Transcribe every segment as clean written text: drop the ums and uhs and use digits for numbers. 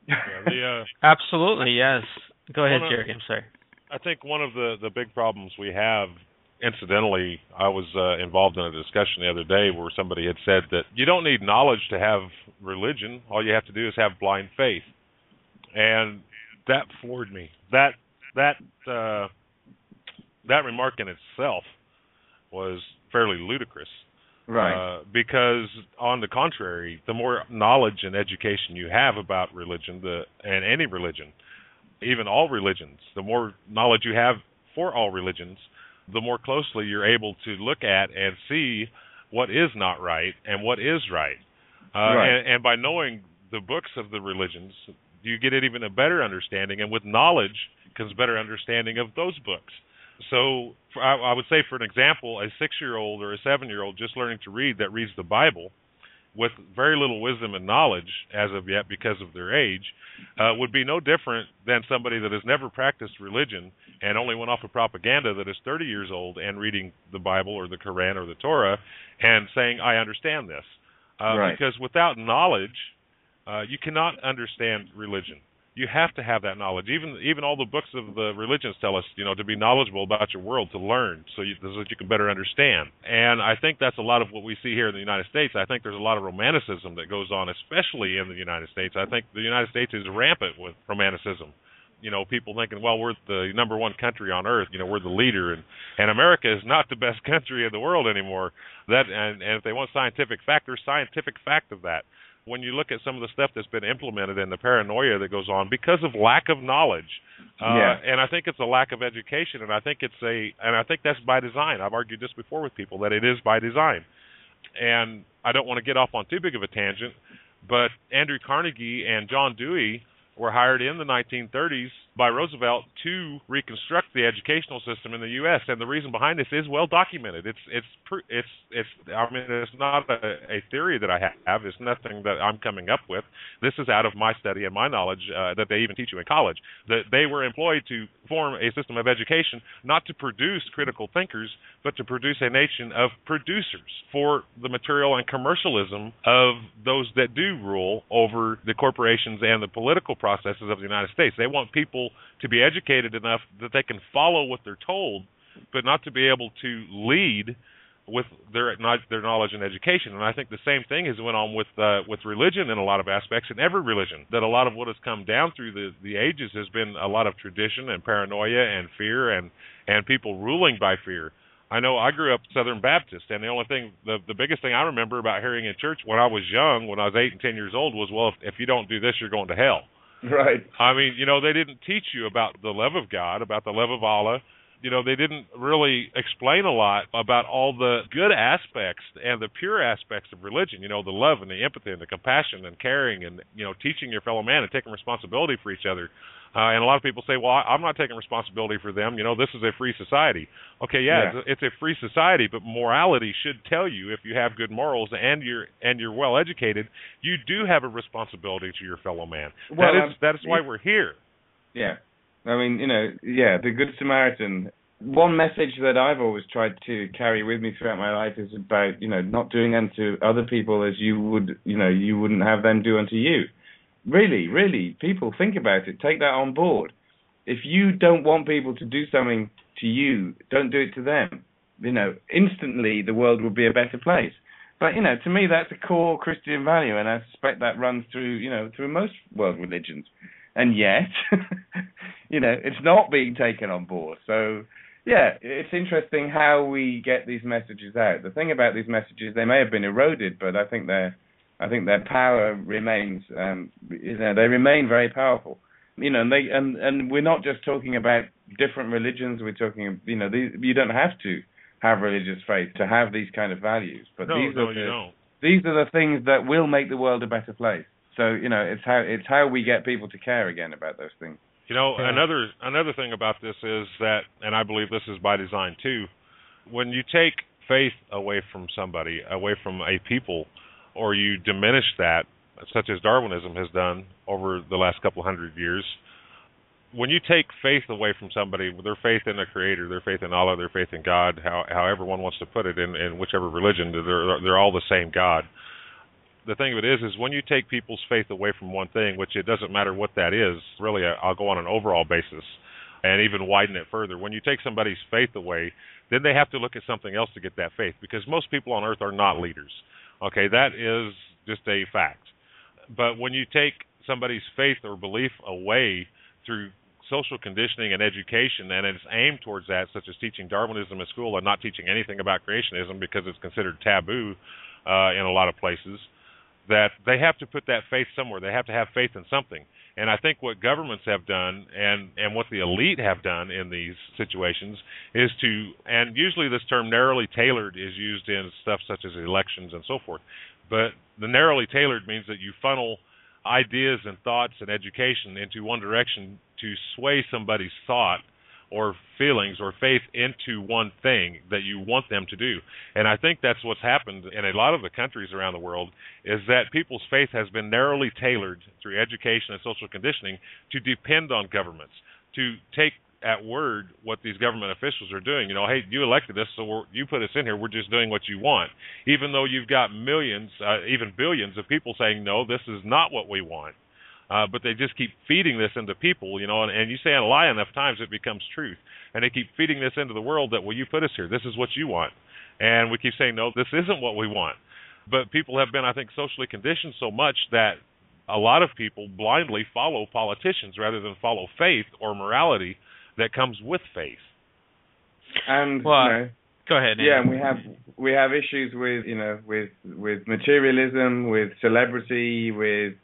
Yeah, the Absolutely, yes. Go ahead, one of, Jerry. I'm sorry. I think one of the big problems we have. Incidentally, I was involved in a discussion the other day where somebody had said that you don't need knowledge to have religion. All you have to do is have blind faith, and that floored me. That uh, that remark in itself was fairly ludicrous. Right. Because, on the contrary, the more knowledge and education you have about religion, and any religion, even all religions, the more knowledge you have for all religions, the more closely you're able to look at and see what is not right and what is right. Right. And by knowing the books of the religions, you get even a better understanding, and with knowledge comes better understanding of those books. So I would say, for an example, a 6-year-old or a 7-year-old just learning to read that reads the Bible with very little wisdom and knowledge as of yet because of their age would be no different than somebody that has never practiced religion and only went off of propaganda that is 30 years old and reading the Bible or the Quran or the Torah and saying, I understand this. Right. Because without knowledge, you cannot understand religion. You have to have that knowledge. Even all the books of the religions tell us, to be knowledgeable about your world, to learn, so that you can better understand. And I think that's a lot of what we see here in the United States. I think there's a lot of romanticism that goes on, especially in the United States. I think the United States is rampant with romanticism. People thinking, well, we're the number one country on earth. We're the leader, and America is not the best country in the world anymore. And if they want scientific fact, there's scientific fact of that. When you look at some of the stuff that's been implemented and the paranoia that goes on because of lack of knowledge, and I think it's a lack of education, and I think that's by design. I've argued this before with people that it is by design, and I don't want to get off on too big of a tangent, but Andrew Carnegie and John Dewey were hired in the 1930s by Roosevelt to reconstruct the educational system in the U.S. And the reason behind this is well documented. It's not a theory that I have. It's nothing that I'm coming up with. This is out of my study and my knowledge that they even teach you in college. That they were employed to form a system of education, not to produce critical thinkers, but to produce a nation of producers for the material and commercialism of those that do rule over the corporations and the political processes of the United States. They want people to be educated enough that they can follow what they're told, but not to be able to lead with their knowledge and education. And I think the same thing has went on with religion in a lot of aspects, in every religion. That a lot of what has come down through the ages has been a lot of tradition and paranoia and fear and people ruling by fear. I know I grew up Southern Baptist, and the biggest thing I remember about hearing in church when I was young, when I was 8 and 10 years old, was, well, if you don't do this, you're going to hell. Right. I mean, they didn't teach you about the love of God, about the love of Allah. They didn't really explain a lot about all the good aspects and the pure aspects of religion, the love and the empathy and the compassion and caring and, teaching your fellow man and taking responsibility for each other. And a lot of people say, well, I'm not taking responsibility for them. This is a free society. Okay, yeah. It's a free society, but morality should tell you, if you have good morals and you're well educated, you do have a responsibility to your fellow man. Well, that is why we're here. Yeah. I mean, the Good Samaritan. One message that I've always tried to carry with me throughout my life is about, not doing unto other people as you would, you wouldn't have them do unto you. Really, really, people, think about it. Take that on board. If you don't want people to do something to you, don't do it to them. Instantly the world would be a better place. But, to me, that's a core Christian value, and I suspect that runs through, through most world religions. And yet, it's not being taken on board. So, yeah, it's interesting how we get these messages out. The thing about these messages, they may have been eroded, but I think their power remains. They remain very powerful. And we're not just talking about different religions. We're talking, you don't have to have religious faith to have these kind of values. But these are the things that will make the world a better place. So, it's how we get people to care again about those things. Another thing about this is that, and I believe this is by design too, when you take faith away from somebody, away from a people, or you diminish that, such as Darwinism has done over the last couple hundred years, when you take faith away from somebody, their faith in a creator, their faith in Allah, their faith in God, however one wants to put it, in whichever religion, they're all the same God. the thing of it is when you take people's faith away from one thing, which it doesn't matter what that is, really, I'll go on an overall basis and even widen it further. When you take somebody's faith away, then they have to look at something else to get that faith, because most people on earth are not leaders. Okay, that is just a fact. But when you take somebody's faith or belief away through social conditioning and education, and it's aimed towards that, such as teaching Darwinism in school and not teaching anything about creationism because it's considered taboo in a lot of places, that they have to put that faith somewhere. They have to have faith in something. And I think what governments have done and what the elite have done in these situations is to, and usually this term narrowly tailored is used in stuff such as elections and so forth, but the narrowly tailored means that you funnel ideas and thoughts and education into one direction to sway somebody's thought or feelings or faith into one thing that you want them to do. And I think that's what's happened in a lot of the countries around the world, is that people's faith has been narrowly tailored through education and social conditioning to depend on governments, to take at word what these government officials are doing. You know, hey, you elected us, so you put us in here, we're just doing what you want. Even though you've got millions, even billions of people saying, no, this is not what we want. But they just keep feeding this into people, you know, and you say a lie enough times, it becomes truth. And they keep feeding this into the world that, well, you put us here, this is what you want. And we keep saying, no, this isn't what we want. But people have been, I think, socially conditioned so much that a lot of people blindly follow politicians rather than follow faith or morality that comes with faith. And well, you know, go ahead. Yeah, and we have issues with, you know, with materialism, with celebrity, with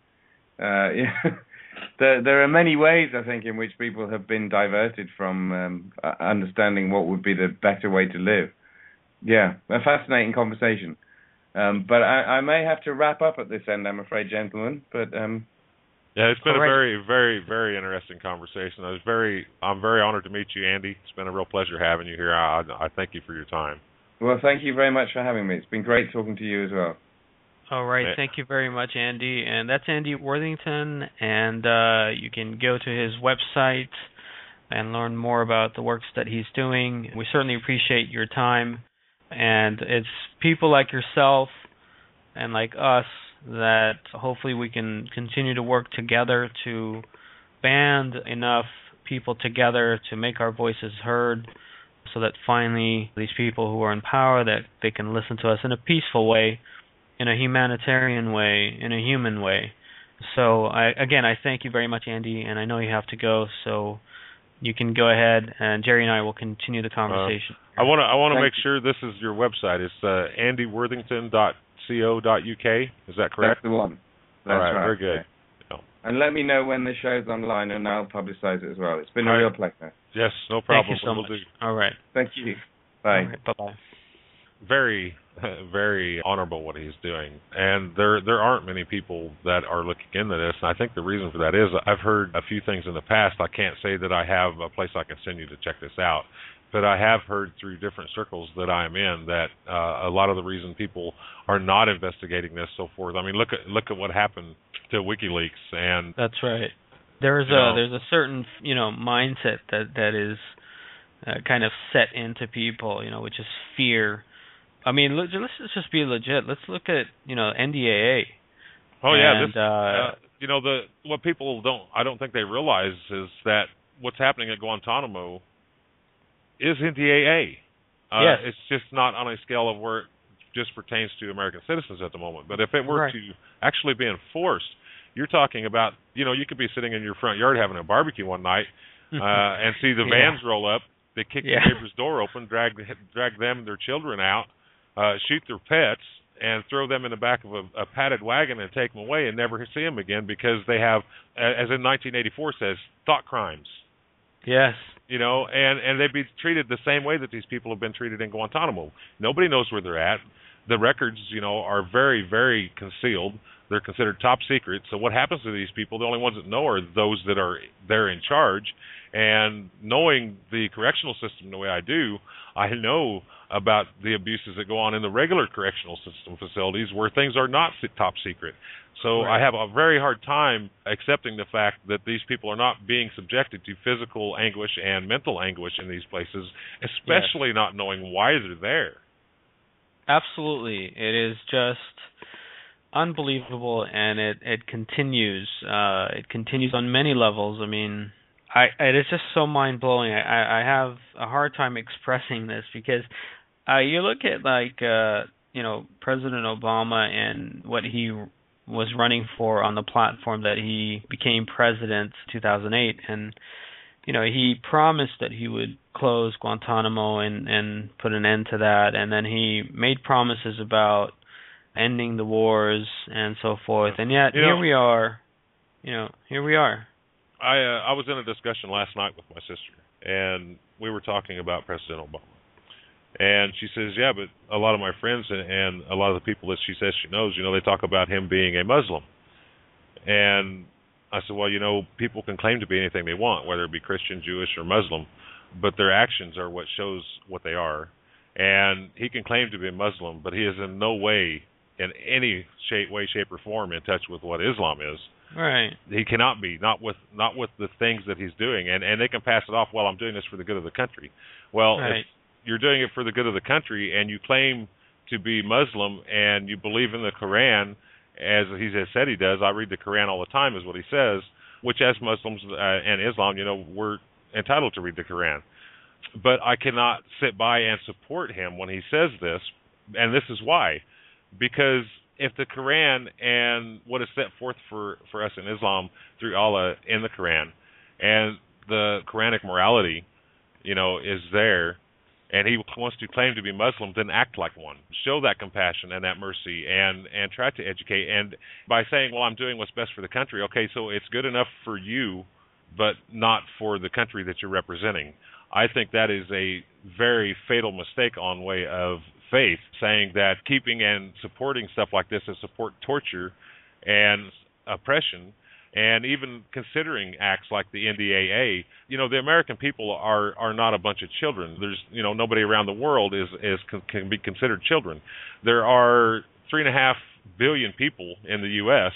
there are many ways, I think, in which people have been diverted from understanding what would be the better way to live. Yeah, a fascinating conversation. But I may have to wrap up at this end, I'm afraid, gentlemen. But yeah, it's been a very, very, very interesting conversation. I'm very honored to meet you, Andy. It's been a real pleasure having you here. I thank you for your time. Well, thank you very much for having me. It's been great talking to you as well. All right, thank you very much, Andy. And that's Andy Worthington, and you can go to his website and learn more about the works that he's doing. We certainly appreciate your time, and it's people like yourself and like us that hopefully we can continue to work together to band enough people together to make our voices heard, so that finally these people who are in power, that they can listen to us in a peaceful way, in a humanitarian way, in a human way. So I thank you very much, Andy, and I know you have to go, so you can go ahead, and Jerry and I will continue the conversation. I want to make sure this is your website. It's andyworthington.co.uk. Is that correct? That's the one. That's all right, right. Very good. Okay. And let me know when the show's online, and I'll publicize it as well. It's been a real pleasure. Yes, no problem. Thank you so much. All right. Thank you. Bye. All right, bye-bye. Very, very honorable what he's doing, and there aren't many people that are looking into this. And I think the reason for that is I've heard a few things in the past. I can't say that I have a place I can send you to check this out, but I have heard through different circles that I am in that a lot of the reason people are not investigating this, so forth. I mean, look at what happened to WikiLeaks, and that's right. There's a certain mindset that is kind of set into people, which is fear. I mean, let's just be legit. Let's look at NDAA. Oh yeah, what people I don't think they realize is that what's happening at Guantanamo is NDAA. Yes. It's just not on a scale of where it just pertains to American citizens at the moment. But if it were to actually be enforced, you're talking about, you could be sitting in your front yard having a barbecue one night and see the vans roll up. They kick the neighbor's door open, drag them and their children out, shoot their pets, and throw them in the back of a padded wagon and take them away and never see them again because they have, as in 1984 says, thought crimes. Yes. And they'd be treated the same way that these people have been treated in Guantanamo. Nobody knows where they're at. The records, are very, very concealed. They're considered top secret. So what happens to these people? The only ones that know are those that are there in charge. And knowing the correctional system the way I do, I know about the abuses that go on in the regular correctional system facilities where things are not top secret. So I have a very hard time accepting the fact that these people are not being subjected to physical anguish and mental anguish in these places, especially not knowing why they're there. Absolutely. It is just unbelievable, and it continues. It continues on many levels. I mean, it is just so mind blowing. I have a hard time expressing this because you look at President Obama and what he was running for on the platform that he became president 2008, and he promised that he would close Guantanamo and put an end to that, and then he made promises about ending the wars and so forth, and yet here we are. Here we are. I was in a discussion last night with my sister, and we were talking about President Obama. And she says, yeah, but a lot of my friends and a lot of the people that she says she knows, they talk about him being a Muslim. And I said, well, people can claim to be anything they want, whether it be Christian, Jewish, or Muslim, but their actions are what shows what they are. And he can claim to be a Muslim, but he is in no way, in any way, shape, or form, in touch with what Islam is. Right. He cannot be, not with the things that he's doing. And they can pass it off, well, I'm doing this for the good of the country. Well, right. If you're doing it for the good of the country and you claim to be Muslim and you believe in the Quran, as he has said he does, I read the Quran all the time, is what he says, which as Muslims and Islam, we're entitled to read the Quran. But I cannot sit by and support him when he says this, and this is why. Because if the Quran and what is set forth for us in Islam through Allah in the Quran, and the Quranic morality, is there, and he wants to claim to be Muslim, then act like one. Show that compassion and that mercy and try to educate. And by saying, well, I'm doing what's best for the country, okay, so it's good enough for you, but not for the country that you're representing. I think that is a very fatal mistake on way of faith, saying that keeping and supporting stuff like this is support torture and oppression, and even considering acts like the NDAA. The American people are not a bunch of children. There's nobody around the world can be considered children. There are 3.5 billion people in the U.S.,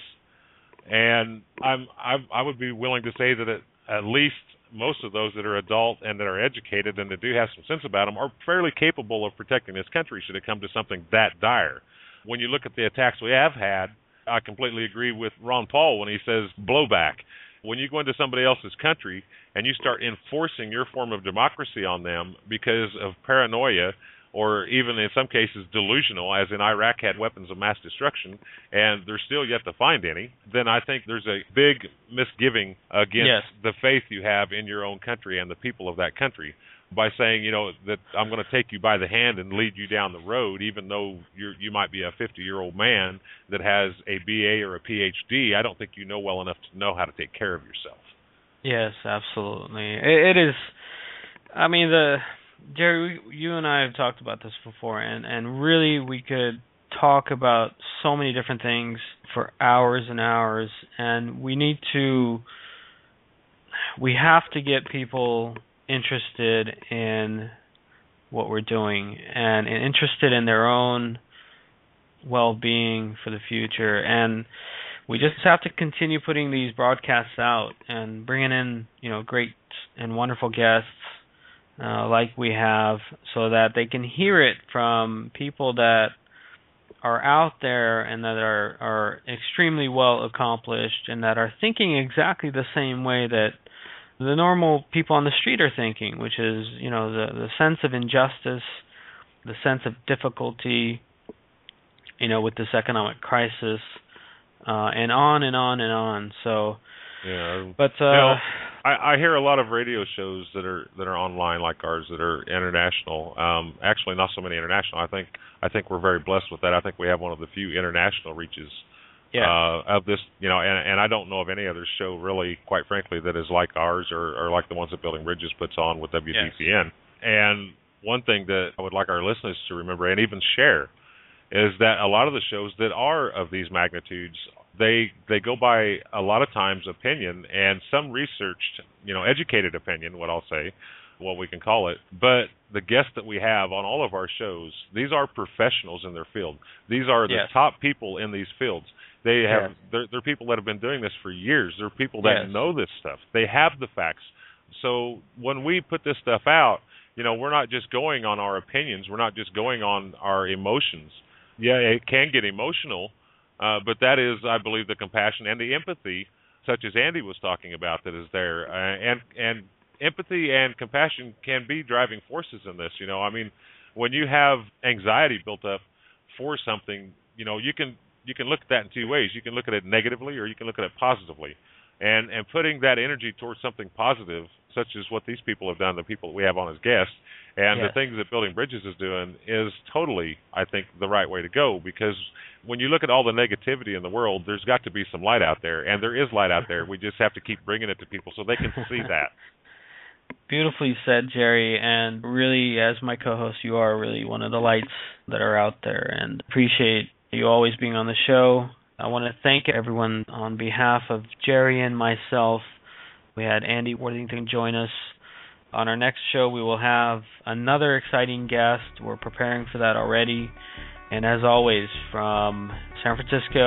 and I would be willing to say that at least most of those that are adult and that are educated and that do have some sense about them are fairly capable of protecting this country should it come to something that dire. When you look at the attacks we have had, I completely agree with Ron Paul when he says blowback. When you go into somebody else's country and you start enforcing your form of democracy on them because of paranoia, or even in some cases delusional, as in Iraq had weapons of mass destruction, and they're still yet to find any, then I think there's a big misgiving against the faith you have in your own country and the people of that country. By saying, that I'm going to take you by the hand and lead you down the road, even though you might be a 50-year-old man that has a BA or a PhD, I don't think you know well enough to know how to take care of yourself. Yes, absolutely. It is. I mean, Jerry, you and I have talked about this before, and really we could talk about so many different things for hours and hours, and we have to get people interested in what we're doing and interested in their own well-being for the future, and we just have to continue putting these broadcasts out and bringing in great and wonderful guests like we have, so that they can hear it from people that are out there and that are extremely well accomplished and that are thinking exactly the same way that the normal people on the street are thinking, which is, the sense of injustice, the sense of difficulty, with this economic crisis, and on and on and on. So, yeah. But I hear a lot of radio shows that are online like ours that are international. Actually, not so many international. I think we're very blessed with that. I think we have one of the few international reaches. Of this, and I don't know of any other show really, quite frankly, that is like ours or like the ones that Building Bridges puts on with WTPN. Yes. And one thing that I would like our listeners to remember and even share is that a lot of the shows that are of these magnitudes, they go by a lot of times opinion and some researched, educated opinion, what I'll say, what we can call it. But the guests that we have on all of our shows, these are professionals in their field. These are the top people in these fields. They have they're people that have been doing this for years. They're people that know this stuff. They have the facts. So when we put this stuff out, we're not just going on our opinions. We're not just going on our emotions. Yeah, it can get emotional, But that is, I believe, the compassion and the empathy, such as Andy was talking about, that is there. And empathy and compassion can be driving forces in this. I mean, when you have anxiety built up for something, you can look at that in two ways. You can look at it negatively, or you can look at it positively. And putting that energy towards something positive, such as what these people have done, the people that we have on as guests, and Yes. the things that Building Bridges is doing, is totally, I think, the right way to go. Because when you look at all the negativity in the world, there's got to be some light out there, and there is light out there. We just have to keep bringing it to people so they can see that. Beautifully said, Jerry, and really, as my co-host, you are really one of the lights that are out there, and appreciate you always being on the show. I want to thank everyone on behalf of Jerry and myself. We had Andy Worthington join us. On our next show, we will have another exciting guest. We're preparing for that already. And as always, from San Francisco,